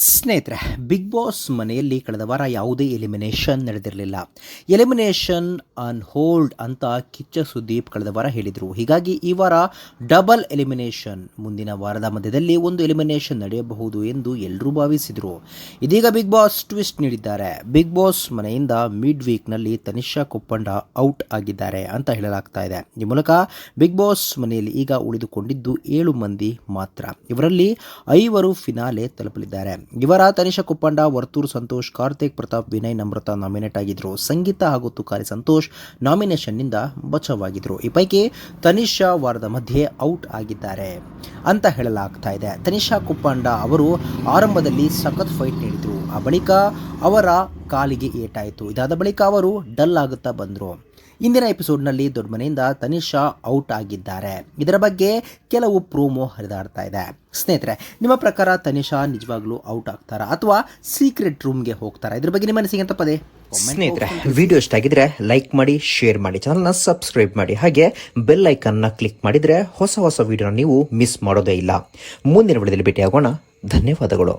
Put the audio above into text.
ಸ್ನೇಹಿತರೆ, big boss ಮನೆಯಲ್ಲಿ ಕಳೆದ ವಾರ ಯಾವುದೇ ಎಲಿಮಿನೇಷನ್ ನಡೆದಿರಲಿಲ್ಲ. ಎಲಿಮಿನೇಷನ್ ಆನ್ ಹೋಲ್ಡ್ ಅಂತ ಕಿಚ್ಚ ಸುದೀಪ್ ಕಳೆದ ವಾರ ಹೇಳಿದರು. ಹೀಗಾಗಿ ಈ ವಾರ ಡಬಲ್ ಎಲಿಮಿನೇಷನ್, ಮುಂದಿನ ವಾರದ ಮಧ್ಯದಲ್ಲಿ ಒಂದು ಎಲಿಮಿನೇಷನ್ ನಡೆಯಬಹುದು ಎಂದು ಎಲ್ಲರೂ ಭಾವಿಸಿದರು. ಇದೀಗ ಬಿಗ್ ಬಾಸ್ ಟ್ವಿಸ್ಟ್ ನೀಡಿದ್ದಾರೆ. ಬಿಗ್ ಬಾಸ್ ಮನೆಯಿಂದ ಮಿಡ್ ವೀಕ್ನಲ್ಲಿ ತನಿಷಾ ಕೊಪ್ಪಂಡ ಔಟ್ ಆಗಿದ್ದಾರೆ ಅಂತ ಹೇಳಲಾಗ್ತಾ ಇದೆ. ಈ ಮೂಲಕ ಬಿಗ್ ಬಾಸ್ ಮನೆಯಲ್ಲಿ ಈಗ ಉಳಿದುಕೊಂಡಿದ್ದು 7 ಮಂದಿ ಮಾತ್ರ. ಇವರಲ್ಲಿ 5 ಫಿನಾಲೆ ತಲುಪಲಿದ್ದಾರೆ. ಇವರ ತನಿಷಾ ಕೊಪ್ಪಂಡ, ವರ್ತೂರ್ ಸಂತೋಷ್, ಕಾರ್ತಿಕ್ ಪ್ರತಾಪ್, ವಿನಯ್, ನಮ್ರತ ನಾಮಿನೇಟ್ ಆಗಿದ್ರು. ಸಂಗೀತ ಹಾಗೂ ತುಕಾರಿ ಸಂತೋಷ್ ನಾಮಿನೇಷನ್ನಿಂದ ಬಚಾವಾಗಿದ್ರು. ಈ ಪೈಕಿ ತನಿಷಾ ವಾರದ ಮಧ್ಯೆ ಔಟ್ ಆಗಿದ್ದಾರೆ ಅಂತ ಹೇಳಲಾಗ್ತಾ ಇದೆ. ತನಿಷಾ ಕೊಪ್ಪಂಡ ಅವರು ಆರಂಭದಲ್ಲಿ ಸಖತ್ ಫೈಟ್ ನೀಡಿದ್ರು. ಆ ಬಳಿಕ ಅವರ ಕಾಲಿಗೆ ಏಟಾಯಿತು. ಇದಾದ ಬಳಿಕ ಅವರು ಡಲ್ ಆಗುತ್ತಾ ಬಂದರು. ಇಂದಿನ ಎಪಿಸೋಡ್ನಲ್ಲಿ ದೊಡ್ಡ ಮನೆಯಿಂದ ತನಿಷಾ ಔಟ್ ಆಗಿದ್ದಾರೆ. ಇದರ ಬಗ್ಗೆ ಕೆಲವು ಪ್ರೋಮೋ ಹರಿದಾಡ್ತಾ ಇದೆ. ಸ್ನೇಹಿತರೆ, ನಿಮ್ಮ ಪ್ರಕಾರ ತನಿಷಾ ನಿಜವಾಗ್ಲೂ ಔಟ್ ಆಗ್ತಾರಾ ಅಥವಾ ಸೀಕ್ರೆಟ್ ರೂಮ್ಗೆ ಹೋಗ್ತಾರಾ? ಇದ್ರ ಬಗ್ಗೆ ನಿಮ್ಮ ಅನಿಸಿಕೆ ತಪ್ಪದೆ. ಸ್ನೇಹಿತರೆ, ವಿಡಿಯೋ ಇಷ್ಟ ಆಗಿದ್ರೆ ಲೈಕ್ ಮಾಡಿ, ಶೇರ್ ಮಾಡಿ, ಚಾನಲ್ನ ಸಬ್ಸ್ಕ್ರೈಬ್ ಮಾಡಿ, ಹಾಗೆ ಬೆಲ್ ಐಕನ್ನ ಕ್ಲಿಕ್ ಮಾಡಿದ್ರೆ ಹೊಸ ವಿಡಿಯೋನ ನೀವು ಮಿಸ್ ಮಾಡೋದೇ ಇಲ್ಲ. ಮುಂದಿನ ವಿಡಿಯೋದಲ್ಲಿ ಭೇಟಿಯಾಗೋಣ. ಧನ್ಯವಾದಗಳು.